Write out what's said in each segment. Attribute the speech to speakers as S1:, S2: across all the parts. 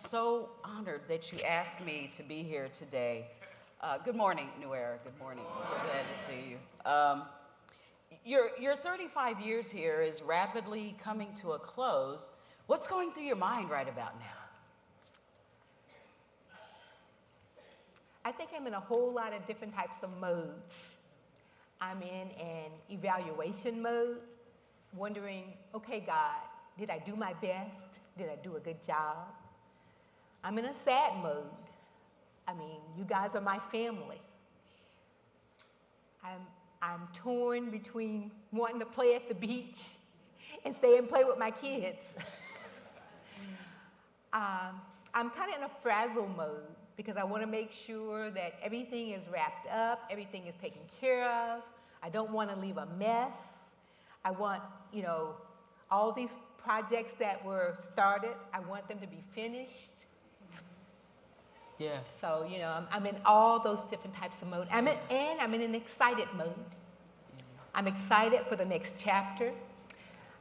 S1: so honored that you asked me to be here today. Good morning, New Era. Good morning. So glad to see you. Your 35 years here is rapidly coming to a close. What's going through your mind right about now?
S2: I think I'm in a whole lot of different types of modes. I'm in an evaluation mode, wondering, okay, God, did I do my best? Did I do a good job? I'm in a sad mode. I mean, you guys are my family. I'm torn between wanting to play at the beach and stay and play with my kids. I'm kind of in a frazzle mode because I want to make sure that everything is wrapped up, everything is taken care of. I don't want to leave a mess. I want, all these projects that were started, I want them to be finished.
S1: Yeah.
S2: So, I'm in all those different types of mode. I'm in an excited mode. I'm excited for the next chapter.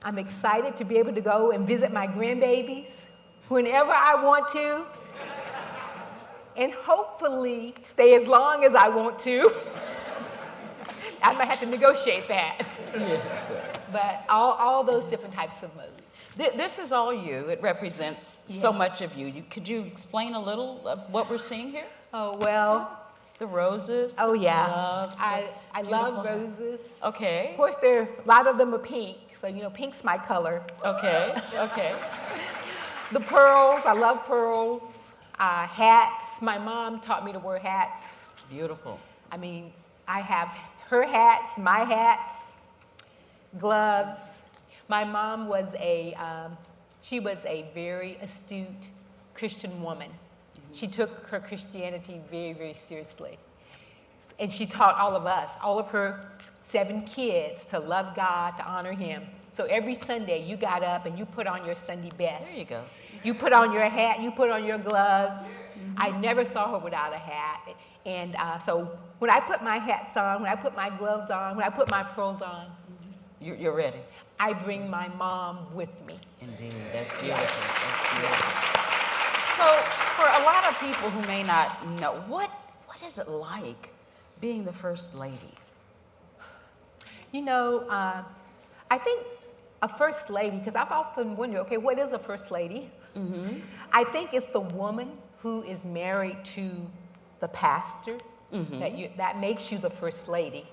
S2: I'm excited to be able to go and visit my grandbabies whenever I want to, and hopefully stay as long as I want to. I might have to negotiate that.
S1: Yes.
S2: But all those different types of modes.
S1: This is all you. It represents so much of you. Could you explain a little of what we're seeing here?
S2: Oh, well.
S1: The roses.
S2: Oh, yeah.
S1: Loves,
S2: I love roses.
S1: Okay.
S2: Of course, a lot of them are pink. So, pink's my color.
S1: Okay.
S2: The pearls. I love pearls. Hats. My mom taught me to wear hats.
S1: Beautiful.
S2: I mean, I have her hats, my hats, gloves. My mom was she was a very astute Christian woman. She took her Christianity very, very seriously. And she taught all of us, all of her 7 kids, to love God, to honor Him. So every Sunday, you got up and you put on your Sunday best.
S1: There you go.
S2: You put on your hat, you put on your gloves. Mm-hmm. I never saw her without a hat. And so when I put my hats on, when I put my gloves on, when I put my pearls on,
S1: you're ready.
S2: I bring my mom with me.
S1: Indeed, that's beautiful. That's beautiful. So for a lot of people who may not know, what is it like being the First Lady?
S2: I think a First Lady, because I've often wondered, okay, what is a First Lady? Mm-hmm. I think it's the woman who is married to the pastor, mm-hmm. that makes you the First Lady.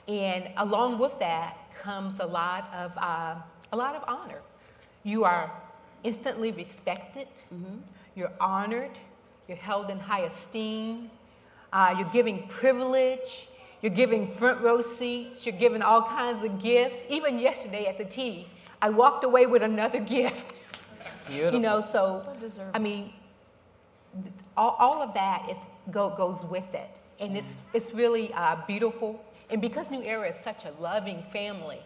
S2: And along with that comes a lot of honor. You are instantly respected. Mm-hmm. You're honored. You're held in high esteem. You're giving privilege. You're giving front row seats. You're giving all kinds of gifts. Even yesterday at the tea, I walked away with another gift.
S1: Beautiful.
S2: So I mean, all of that goes with it, and it's really beautiful. And because New Era is such a loving family,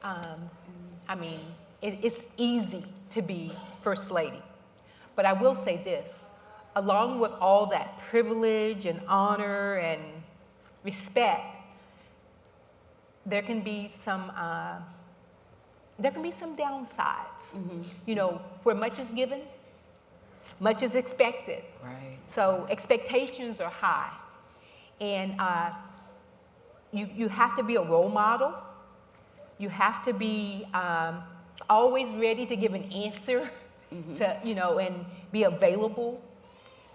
S2: I mean, it's easy to be First Lady. But I will say this, along with all that privilege and honor and respect, there can be some downsides. Mm-hmm. Where much is given, much is expected.
S1: Right.
S2: So expectations are high, and you have to be a role model. You have to be always ready to give an answer, mm-hmm. to and be available.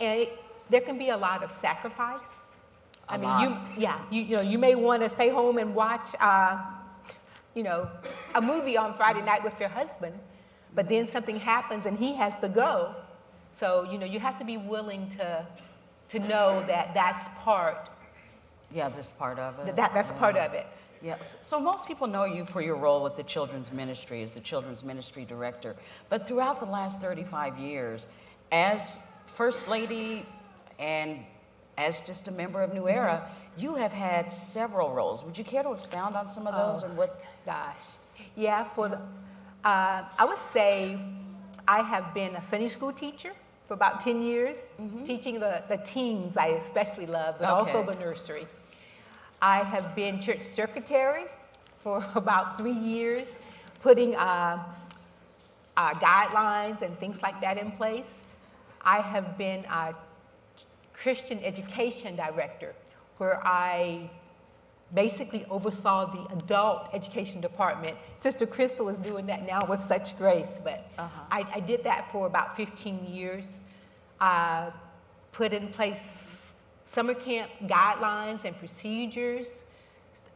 S2: And there can be a lot of sacrifice. You may want to stay home and watch a movie on Friday night with your husband, but then something happens and he has to go. So you have to be willing to know that that's part.
S1: Yeah, that's part of it.
S2: That's part of it.
S1: Yes. So most people know you for your role with the children's ministry as the children's ministry director. But throughout the last 35 years, as First Lady and as just a member of New Era, you have had several roles. Would you care to expound on some of those and what?
S2: Gosh. Yeah, I would say I have been a Sunday school teacher for about 10 years, mm-hmm. teaching the teens I especially love, but also the nursery. I have been church secretary for about 3 years, putting guidelines and things like that in place. I have been a Christian education director, where I basically oversaw the adult education department. Sister Crystal is doing that now with such grace, but I did that for about 15 years. I put in place summer camp guidelines and procedures.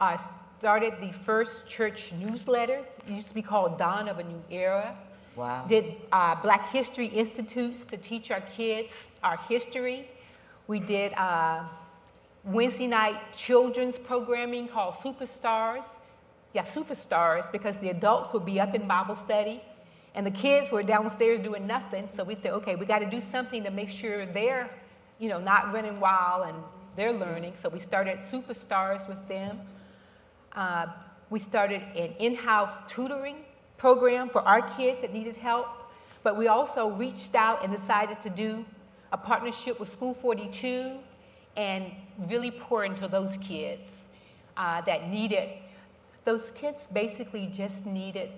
S2: I started the first church newsletter. It used to be called Dawn of a New Era.
S1: Wow.
S2: Did Black History Institutes to teach our kids our history. We did Wednesday night children's programming called Superstars. Yeah, Superstars, because the adults would be up in Bible study and the kids were downstairs doing nothing. So we thought, okay, we got to do something to make sure they're, not running wild and they're learning. So we started Superstars with them. We started an in-house tutoring program for our kids that needed help. But we also reached out and decided to do a partnership with School 42 and really pour into those kids that needed. Those kids basically just needed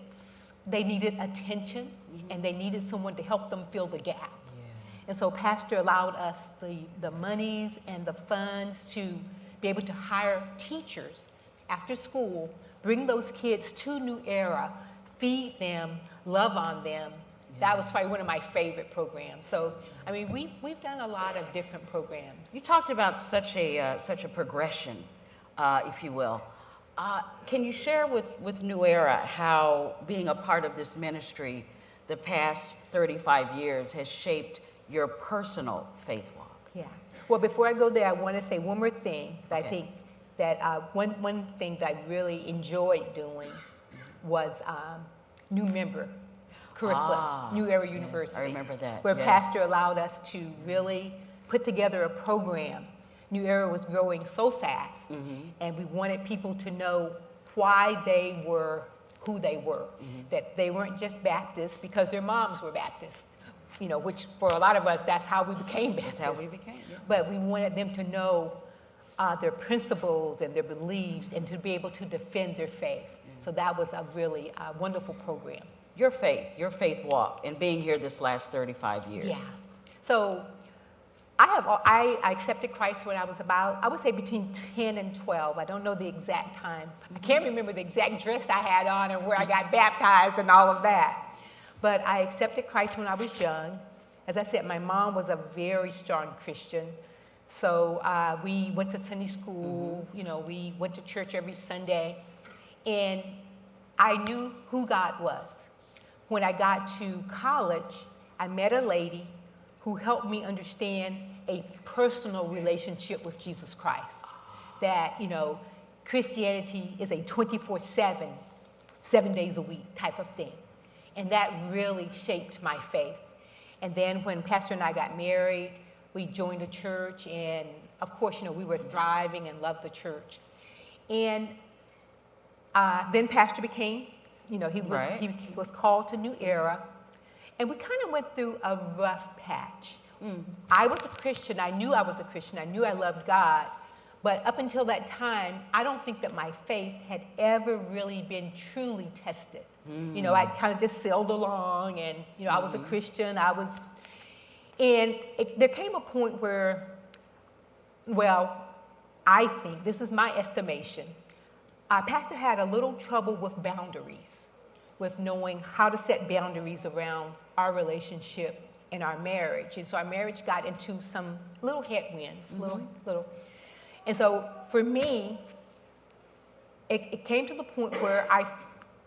S2: attention, and they needed someone to help them fill the gap. Yeah. And so Pastor allowed us the monies and the funds to be able to hire teachers after school, bring those kids to New Era, feed them, love on them. That was probably one of my favorite programs. So, I mean, we've done a lot of different programs.
S1: You talked about such a progression, if you will. Can you share with New Era how being a part of this ministry the past 35 years has shaped your personal faith walk?
S2: Yeah. Well, before I go there, I want to say one more thing. I think that one thing that I really enjoyed doing was new member curriculum, New Era University.
S1: I remember that.
S2: Where Pastor allowed us to really put together a program. New Era was growing so fast, and we wanted people to know why they were who they were, that they weren't just Baptists because their moms were Baptists, which for a lot of us, that's how we became Baptists.
S1: That's how we became, yeah.
S2: But we wanted them to know their principles and their beliefs and to be able to defend their faith. So that was a really wonderful program.
S1: Your faith walk, and being here this last 35 years.
S2: Yeah. So I accepted Christ when I was about, I would say between 10 and 12. I don't know the exact time. I can't remember the exact dress I had on and where I got baptized and all of that. But I accepted Christ when I was young. As I said, my mom was a very strong Christian. So we went to Sunday school, we went to church every Sunday. And I knew who God was. When I got to college, I met a lady who helped me understand a personal relationship with Jesus Christ. That, Christianity is a 24/7, 7 days a week type of thing. And that really shaped my faith. And then when Pastor and I got married, we joined a church, and of course, we were thriving and loved the church. And then Pastor became, he was called to New Era, and we kind of went through a rough patch. I was a Christian. I knew I was a Christian. I knew I loved God. But up until that time, I don't think that my faith had ever really been truly tested. I kind of just sailed along, and, I was a Christian. There came a point where, I think, this is my estimation, Pastor had a little trouble with boundaries, with knowing how to set boundaries around our relationship and our marriage. And so our marriage got into some little headwinds, little. And so for me, it came to the point where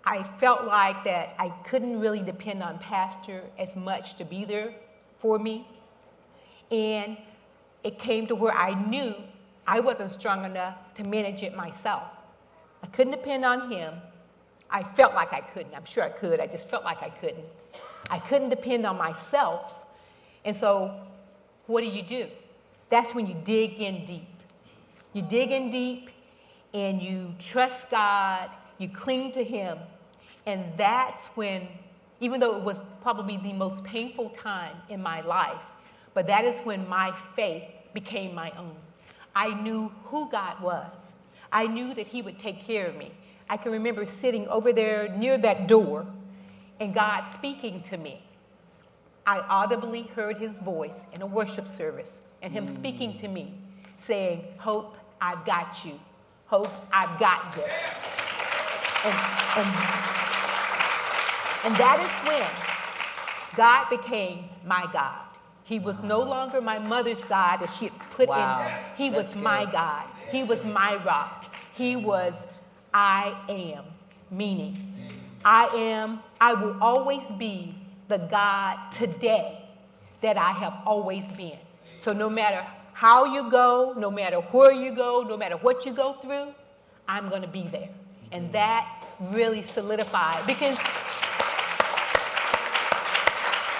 S2: I felt like that I couldn't really depend on Pastor as much to be there for me. And it came to where I knew I wasn't strong enough to manage it myself. I couldn't depend on him. I felt like I couldn't. I'm sure I could. I just felt like I couldn't. I couldn't depend on myself. And so what do? That's when you dig in deep. You dig in deep and you trust God. You cling to him. And that's when, even though it was probably the most painful time in my life, but that is when my faith became my own. I knew who God was. I knew that he would take care of me. I can remember sitting over there near that door and God speaking to me. I audibly heard his voice in a worship service and him speaking to me, saying, Hope, I've got you. Hope, I've got this. And that is when God became my God. He was no longer my mother's God that she had put in. He was my God. He was my rock. He was I am, meaning I will always be the God today that I have always been. So no matter how you go, no matter where you go, no matter what you go through, I'm going to be there. And that really solidified because,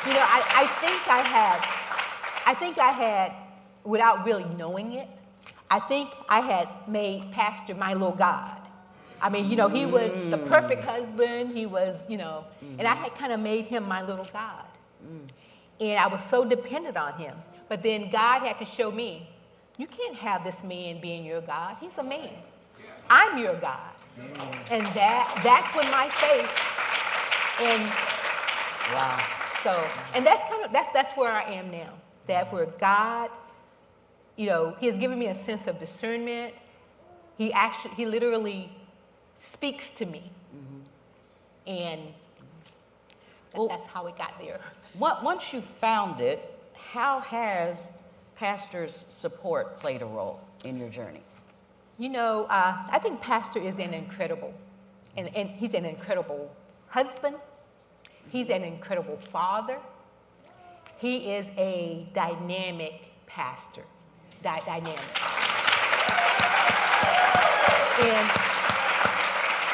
S2: you know, I think I had, without really knowing it, I think I had made Pastor my little God. I mean, you know, he was the perfect husband. He was, you know, and I had kind of made him my little God. And I was so dependent on him. But then God had to show me, you can't have this man being your God. He's a man. I'm your God. And that's when my faith and so, and that's where I am now. That where God, you know, he has given me a sense of discernment. He literally speaks to me. And that's how it got there.
S1: Once you found it, how has pastor's support played a role in your journey?
S2: You know, I think pastor is an incredible, and he's an incredible husband. He's an incredible father. He is a dynamic pastor, dynamic.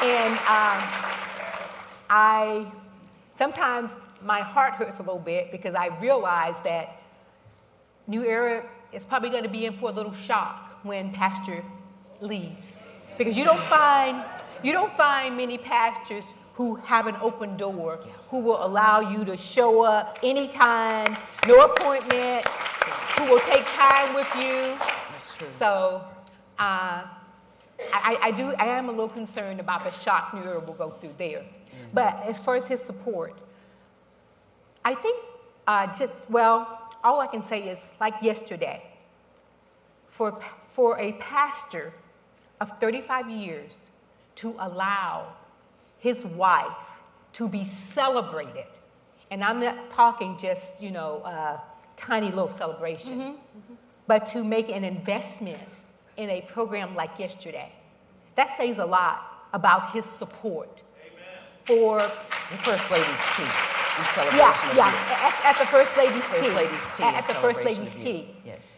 S2: And I sometimes my heart hurts a little bit because I realize that New Era is probably going to be in for a little shock when pastor leaves, because you don't find many pastors who have an open door, who will allow you to show up anytime, no appointment, who will take time with you.
S1: That's true.
S2: So I am a little concerned about the shock New Era will go through there. But as far as his support, I think all I can say is like yesterday, for a pastor of 35 years to allow his wife to be celebrated, and I'm not talking just, you know, a tiny little celebration, but to make an investment in a program like yesterday, that says a lot about his support for
S1: the First Lady's tea in celebration of you.
S2: at the First Lady's tea.
S1: First Lady's tea
S2: At the First
S1: celebration
S2: Lady's
S1: of you.
S2: tea.
S1: Yes.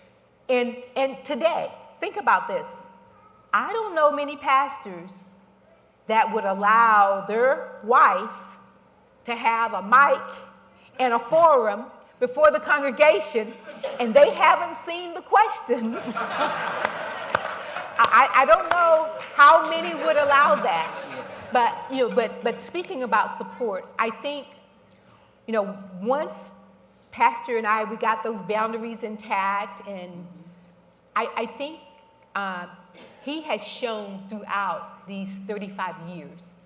S2: And today, think about this. I don't know many pastors that would allow their wife to have a mic and a forum before the congregation, and they haven't seen the questions. I don't know how many would allow that. But, you know, but speaking about support, I think, you know, once Pastor and we got those boundaries intact, and I think he has shown throughout these 35 years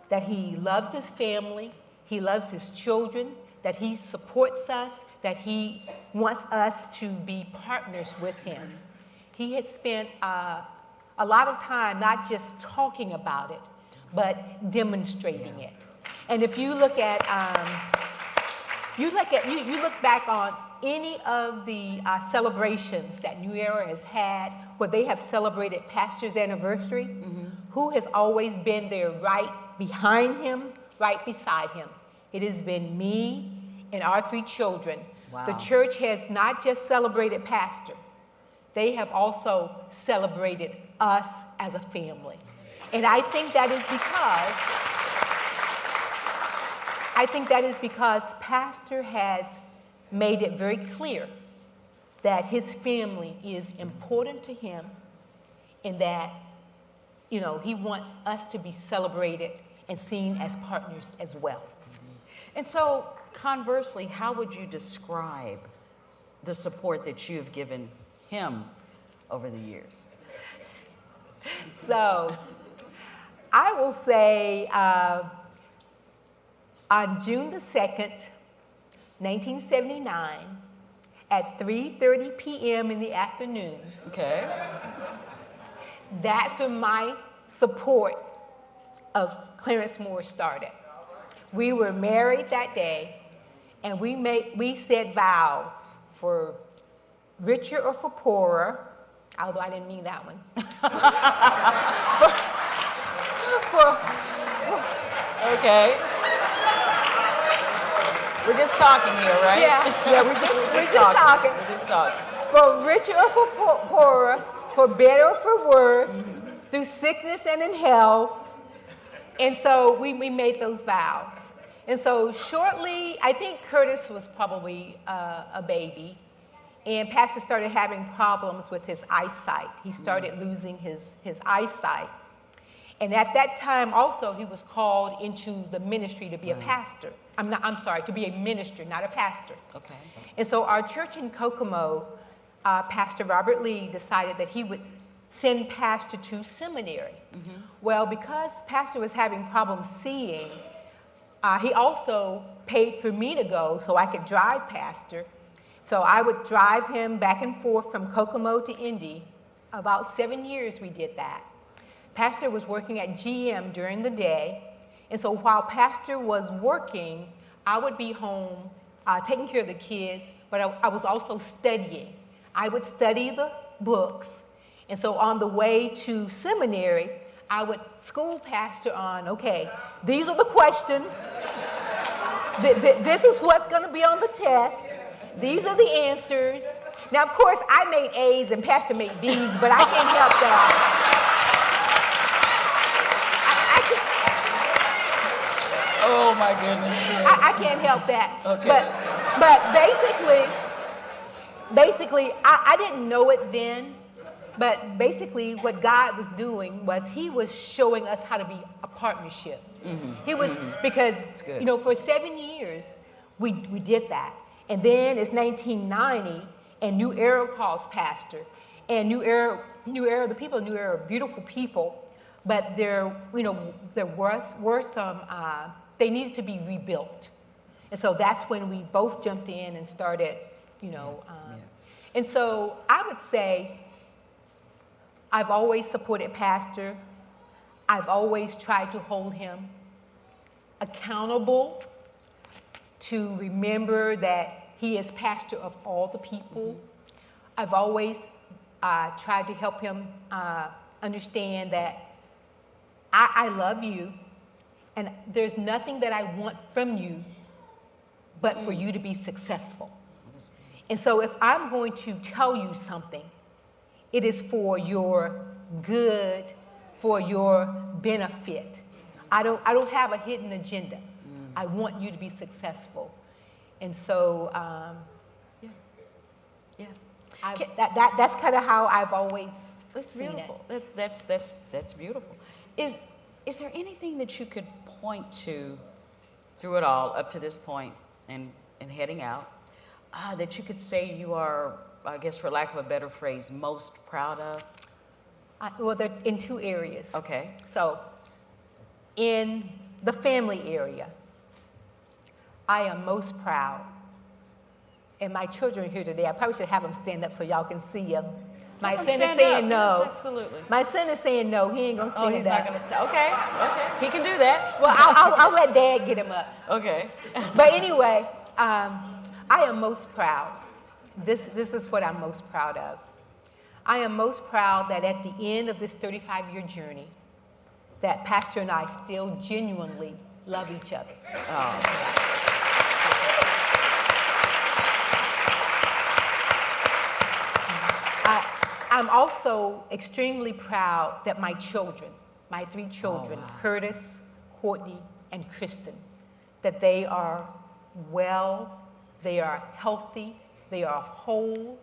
S2: that he loves his family, he loves his children, that he supports us, that he wants us to be partners with him. He has spent a lot of time not just talking about it, but demonstrating it. And if you look at, you look back on any of the celebrations that New Era has had, where they have celebrated pastor's anniversary, who has always been there right behind him, right beside him? It has been me and our 3 children.
S1: Wow.
S2: The church has not just celebrated pastor, they have also celebrated us as a family. And I think that is because pastor has made it very clear that his family is important to him, and that, you know, he wants us to be celebrated and seen as partners as well.
S1: And so, conversely, how would you describe the support that you have given him over the years?
S2: So, I will say on June the 2nd, 1979, at 3:30 p.m. in the afternoon.
S1: Okay.
S2: That's when my support of Clarence Moore started. We were married that day, and we said vows for richer or for poorer, although I didn't mean that one.
S1: Okay. We're just talking here, right?
S2: Yeah, we're just talking.
S1: We're just talking.
S2: For richer or for poorer, for better or for worse, through sickness and in health. And so we made those vows. And so shortly, I think Curtis was probably a baby, and Pastor started having problems with his eyesight. He started losing his eyesight. And at that time also, he was called into the ministry to be a pastor. To be a minister, not a pastor.
S1: Okay.
S2: And so our church in Kokomo, Pastor Robert Lee decided that he would send Pastor to seminary. Mm-hmm. Well, because Pastor was having problems seeing, he also paid for me to go so I could drive Pastor. So I would drive him back and forth from Kokomo to Indy. About 7 years we did that. Pastor was working at GM during the day. And so while Pastor was working, I would be home taking care of the kids, but I was also studying. I would study the books. And so on the way to seminary, I would school Pastor on, okay, these are the questions. This is what's going to be on the test. These are the answers. Now, of course, I made A's and Pastor made B's, but I can't help that.
S1: Oh my goodness.
S2: I can't help that.
S1: Okay.
S2: But basically, I didn't know it then. But basically, what God was doing was He was showing us how to be a partnership. Mm-hmm. He was because for 7 years we did that, and then it's 1990, and New Era calls Pastor, and New Era, the people of New Era are beautiful people, but there were some they needed to be rebuilt, and so that's when we both jumped in and started, and so I would say, I've always supported Pastor. I've always tried to hold him accountable, to remember that he is pastor of all the people. Mm-hmm. I've always tried to help him understand that I love you, and there's nothing that I want from you but for you to be successful. And so if I'm going to tell you something, it is for your good, for your benefit. I don't have a hidden agenda. I want you to be successful. And so, that's kind of how I've always seen it.
S1: That's beautiful. Is there anything that you could point to through it all up to this point and heading out that you could say you are, I guess for lack of a better phrase, most proud of?
S2: Well, they're in two areas.
S1: Okay.
S2: So, in the family area, I am most proud. And my children are here today. I probably should have them stand up so y'all can see them. My son is saying no.
S1: Yes, absolutely.
S2: My son is saying no. He ain't gonna stand up.
S1: Oh, he's not gonna stand. Okay. He can do that.
S2: Well, I'll let Dad get him up.
S1: Okay.
S2: But anyway, I am most proud. This is what I'm most proud of. I am most proud that at the end of this 35-year journey, that Pastor and I still genuinely love each other.
S1: Oh.
S2: I'm also extremely proud that my children, my three children, Curtis, Courtney, and Kristen, that they are well, they are healthy, they are whole,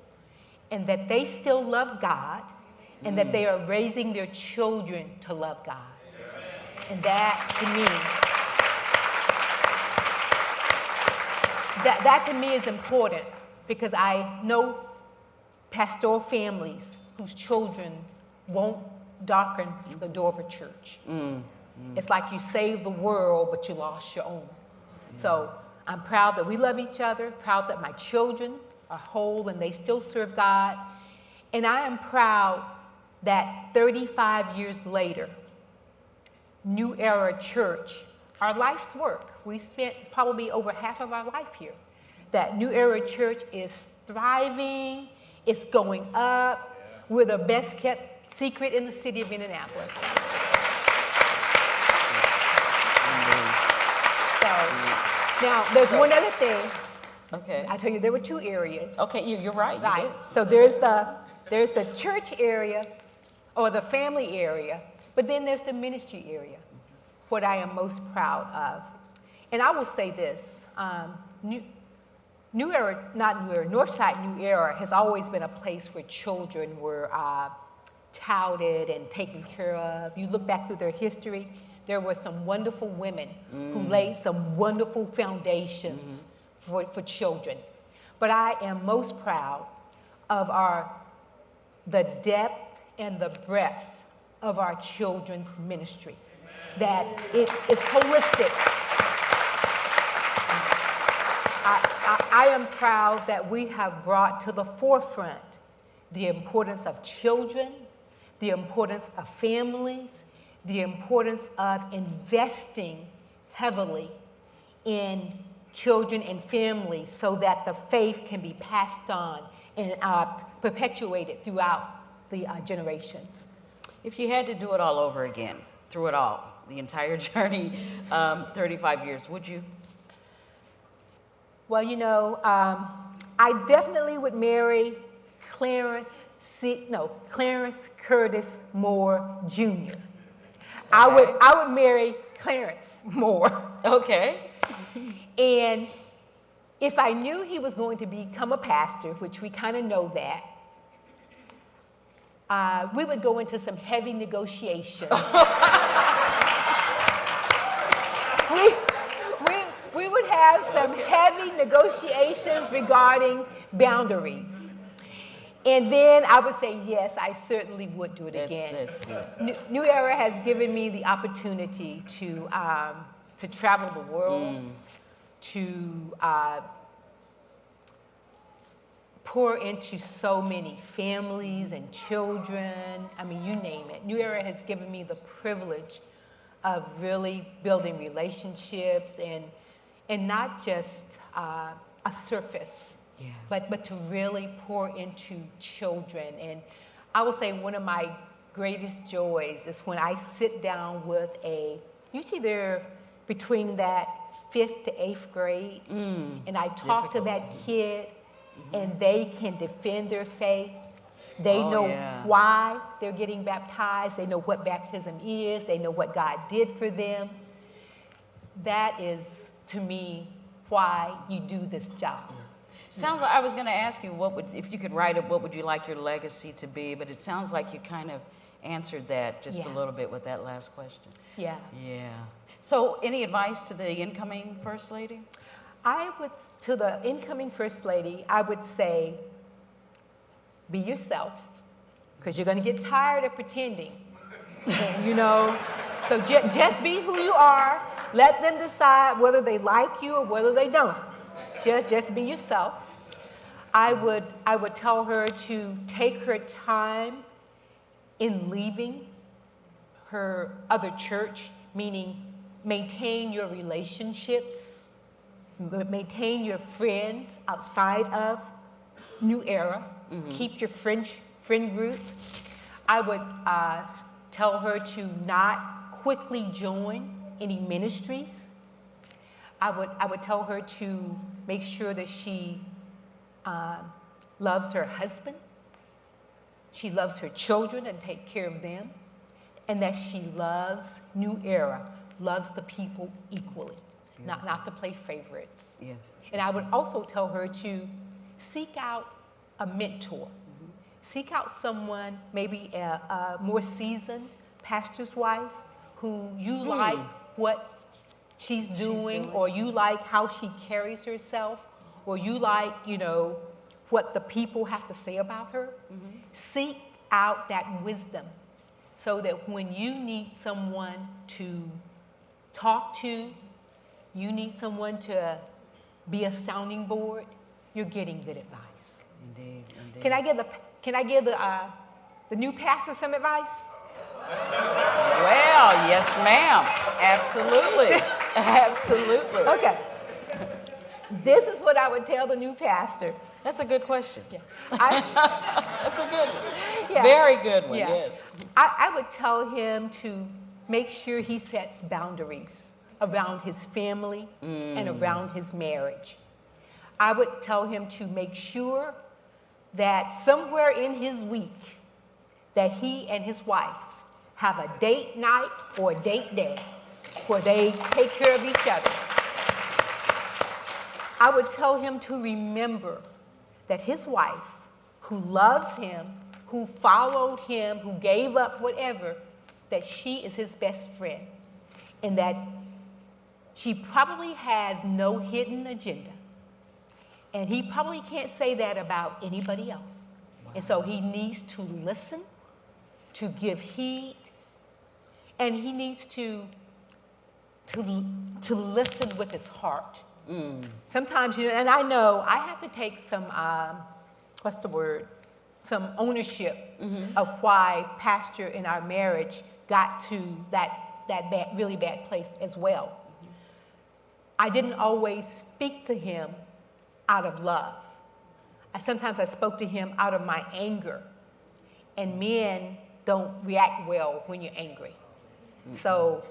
S2: and that they still love God, and that they are raising their children to love God. And that to me is important, because I know pastoral families whose children won't darken the door of a church. It's like you saved the world, but you lost your own. So I'm proud that we love each other, proud that my children are whole and they still serve God. And I am proud that 35 years later, New Era Church, our life's work, we spent probably over half of our life here, that New Era Church is thriving, it's going up. We're the best kept secret in the city of Indianapolis. So, now there's one other thing.
S1: Okay.
S2: I tell you, there were two areas.
S1: Okay, you're right. You
S2: Right.
S1: did.
S2: So there's the church area or the family area, but then there's the ministry area, what I am most proud of. And I will say this, New Era, not New Era, Northside New Era has always been a place where children were touted and taken care of. You look back through their history, there were some wonderful women who laid some wonderful foundations for children. But I am most proud of the depth and the breadth of our children's ministry, that it is holistic. I am proud that we have brought to the forefront the importance of children, the importance of families, the importance of investing heavily in children and families so that the faith can be passed on and perpetuated throughout the generations.
S1: If you had to do it all over again, through it all, the entire journey, 35 years, would you?
S2: Well, you know, I definitely would marry Clarence Curtis Moore Jr. Okay. I would marry Clarence Moore.
S1: Okay.
S2: And if I knew he was going to become a pastor, which we kind of know that, we would go into some heavy negotiations. we would have some heavy negotiations regarding boundaries. And then I would say, yes, I certainly would do it again.
S1: That's good.
S2: New Era has given me the opportunity to travel the world, to pour into so many families and children. I mean, you name it. New Era has given me the privilege of really building relationships and not just a surface, but to really pour into children. And I will say one of my greatest joys is when I sit down with usually they're between that 5th to 8th grade, and I talk to that kid, and they can defend their faith. They know why they're getting baptized. They know what baptism is. They know what God did for them. That is, to me, why you do this job.
S1: Sounds like I was going to ask you, if you could write it, what would you like your legacy to be? But it sounds like you kind of answered that just a little bit with that last question.
S2: Yeah.
S1: Yeah. So any advice to the incoming First Lady?
S2: To the incoming First Lady, I would say, be yourself, because you're going to get tired of pretending. And, so just be who you are. Let them decide whether they like you or whether they don't. Just be yourself. I would tell her to take her time in leaving her other church, meaning maintain your relationships, maintain your friends outside of New Era. Keep your friend group. I would tell her to not quickly join any ministries. I would tell her to make sure that she loves her husband, she loves her children and take care of them, and that she loves New Era, loves the people equally, not to play favorites.
S1: Yes.
S2: And I would also tell her to seek out a mentor. Seek out someone, maybe a more seasoned pastor's wife, who you like what she's doing, or you like how she carries herself, or you like, what the people have to say about her. Seek out that wisdom so that when you need someone to talk to, you need someone to be a sounding board, you're getting good advice.
S1: Indeed, indeed.
S2: Can I give the new pastor some advice?
S1: Well, yes, ma'am. Absolutely. Absolutely.
S2: Okay. This is what I would tell the new pastor.
S1: That's a good question.
S2: Yeah.
S1: That's a good one.
S2: Yeah.
S1: Very good one,
S2: Yeah.
S1: yes.
S2: I would tell him to make sure he sets boundaries around his family and around his marriage. I would tell him to make sure that somewhere in his week that he and his wife have a date night or a date day where they take care of each other. I would tell him to remember that his wife, who loves him, who followed him, who gave up whatever, that she is his best friend, and that she probably has no hidden agenda. And he probably can't say that about anybody else. Wow. And so he needs to listen, to give heed, and he needs to listen with his heart. Sometimes, and I know I have to take some, some ownership of why pastor in our marriage got to that really bad place as well. I didn't always speak to him out of love. Sometimes I spoke to him out of my anger. And men don't react well when you're angry. So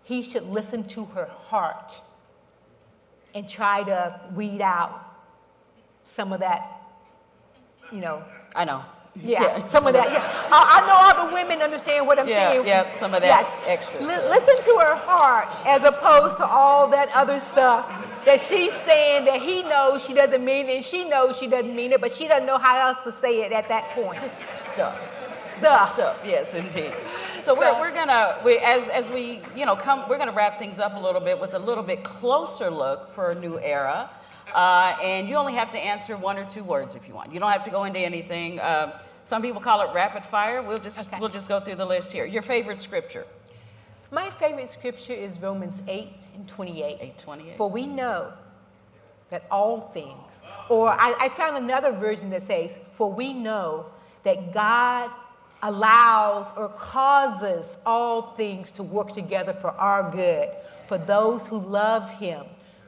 S2: he should listen to her heart and try to weed out some of that,
S1: I know.
S2: Yeah, some of that. Yeah. I know all the women understand what I'm saying.
S1: Yeah, some of that extra.
S2: Listen to her heart as opposed to all that other stuff that she's saying that he knows she doesn't mean it, and she knows she doesn't mean it, but she doesn't know how else to say it at that point.
S1: This stuff.
S2: Stuff.
S1: Yes, indeed. So we're gonna as we come, we're gonna wrap things up a little bit with a little bit closer look for a new era. And you only have to answer one or two words if you want. You don't have to go into anything. Some people call it rapid fire. We'll just go through the list here. Your favorite scripture?
S2: My favorite scripture is Romans 8:28.
S1: 8:28.
S2: For we know that all things, or I found another version that says, for we know that God allows or causes all things to work together for our good, for those who love him,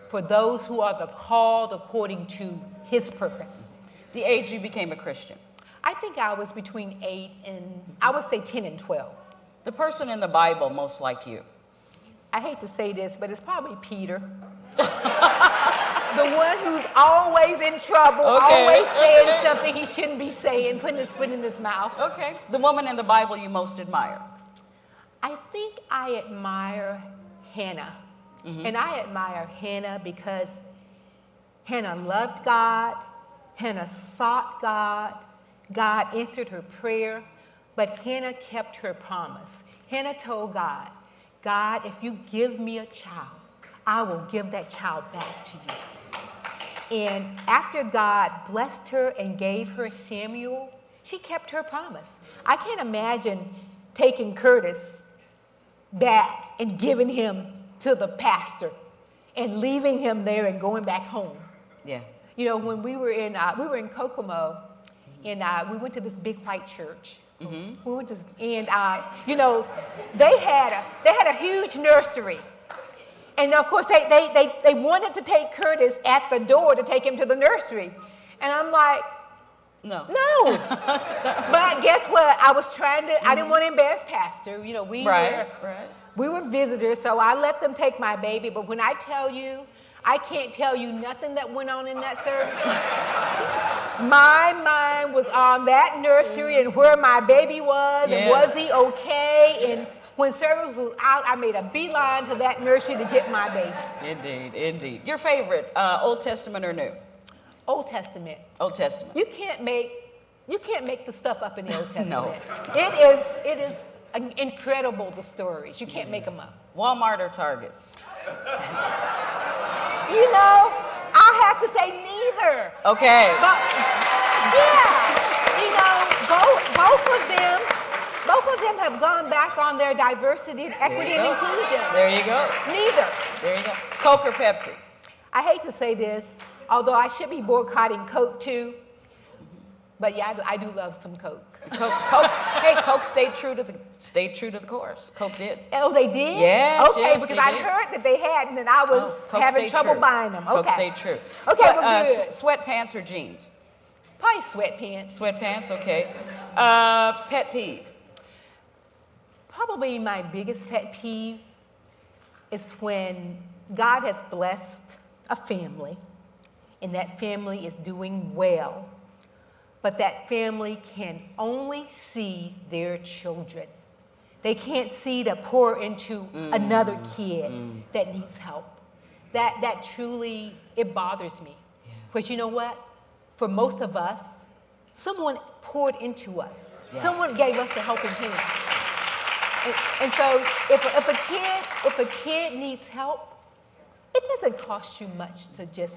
S2: for those who are the called according to his purpose.
S1: The age you became a Christian?
S2: I think I was between 8 and, I would say 10 and 12.
S1: The person in the Bible most like you?
S2: I hate to say this, but it's probably Peter. The one who's always in trouble, always saying something he shouldn't be saying, putting his foot in his mouth.
S1: Okay. The woman in the Bible you most admire?
S2: I think I admire Hannah. And I admire Hannah because Hannah loved God, Hannah sought God, God answered her prayer, but Hannah kept her promise. Hannah told God, God, if you give me a child, I will give that child back to you. And after God blessed her and gave her Samuel, she kept her promise. I can't imagine taking Curtis back and giving him to the pastor and leaving him there and going back home.
S1: Yeah.
S2: When we were in Kokomo, and we went to this big white church. We went to, and they had a huge nursery, and of course they wanted to take Curtis at the door to take him to the nursery, and I'm like, no. But guess what? I was trying to. I didn't want to embarrass Pastor. We were visitors, so I let them take my baby. But when I tell you, I can't tell you nothing that went on in that service. My mind was on that nursery and where my baby was, and was he okay? And when service was out, I made a beeline to that nursery to get my baby.
S1: Indeed. Your favorite, Old Testament or New?
S2: Old Testament.
S1: Old Testament.
S2: You can't make the stuff up in the Old Testament.
S1: No.
S2: It is incredible, the stories. You can't make them up.
S1: Walmart or Target?
S2: I have to say neither.
S1: Okay.
S2: But, both of them have gone back on their diversity and equity and inclusion.
S1: There you go.
S2: Neither.
S1: There you go. Coke or Pepsi?
S2: I hate to say this, although I should be boycotting Coke too, but yeah, I do love some Coke.
S1: Coke stayed true to the course. Coke did.
S2: Oh, they did?
S1: Yes,
S2: okay,
S1: yes,
S2: because
S1: they
S2: I
S1: did.
S2: heard that they hadn't, and I was
S1: Coke
S2: having
S1: stayed
S2: trouble
S1: true.
S2: buying them. Okay.
S1: Coke stayed true.
S2: Okay, well, good.
S1: Sweatpants or jeans?
S2: Probably sweatpants.
S1: Sweatpants, okay. Pet peeve?
S2: Probably my biggest pet peeve is when God has blessed a family, and that family is doing well, but that family can only see their children. They can't see to pour into another kid that needs help. That truly, it bothers me. Because you know what? For most of us, someone poured into us.
S1: Yeah.
S2: Someone gave us a helping hand. And so if a kid needs help, it doesn't cost you much to just,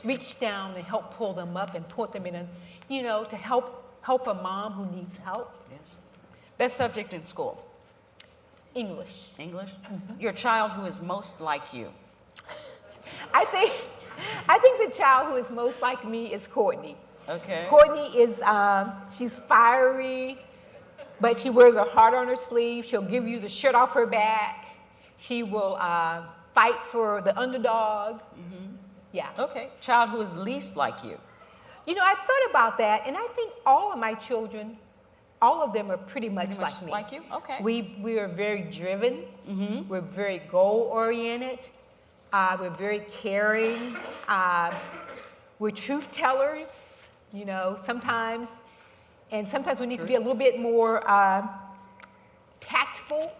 S2: reach down and help pull them up and put them in a, to help a mom who needs help.
S1: Yes. Best subject in school?
S2: English.
S1: English? Mm-hmm. Your child who is most like you?
S2: I think the child who is most like me is Courtney.
S1: Okay.
S2: Courtney is, she's fiery, but she wears her heart on her sleeve. She'll give you the shirt off her back. She will fight for the underdog. Mm-hmm. Yeah.
S1: Okay. Child who is least like you?
S2: I thought about that, and I think all of my children, all of them are pretty much like me.
S1: Like you? Okay.
S2: We are very driven. Mm-hmm. We're very goal-oriented. We're very caring. We're truth tellers, sometimes. And sometimes we need to be a little bit more tactful.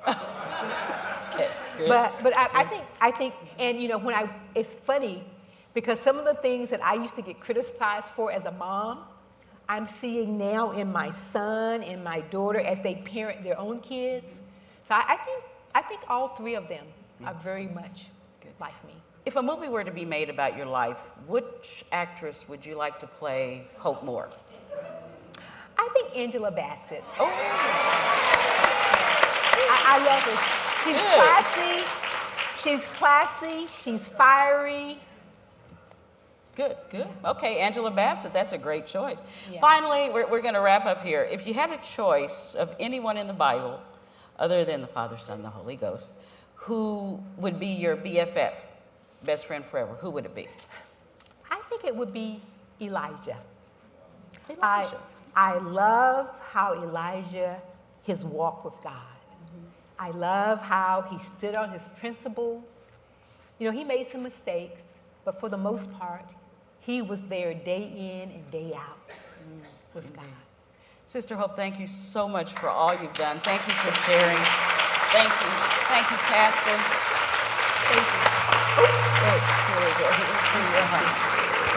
S1: Okay.
S2: But I think, and it's funny because some of the things that I used to get criticized for as a mom, I'm seeing now in my son and my daughter as they parent their own kids. So I think all three of them are very much like me.
S1: If a movie were to be made about your life, which actress would you like to play Hope Moore?
S2: I think Angela Bassett.
S1: Oh.
S2: I love her. She's classy, she's fiery.
S1: Good. Okay, Angela Bassett, that's a great choice.
S2: Yeah.
S1: Finally, we're going to wrap up here. If you had a choice of anyone in the Bible, other than the Father, Son, the Holy Ghost, who would be your BFF, best friend forever, who would it be?
S2: I think it would be Elijah.
S1: Elijah.
S2: I love how Elijah, his walk with God. Mm-hmm. I love how he stood on his principles. He made some mistakes, but for the most part, he was there day in and day out with God.
S1: Sister Hope, thank you so much for all you've done. Thank you for sharing. Thank you. Thank you, Pastor.
S2: Thank you.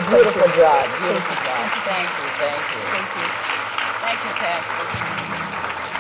S1: Beautiful job. Beautiful job. Thank you.
S2: Thank you.
S1: Thank you, Pastor.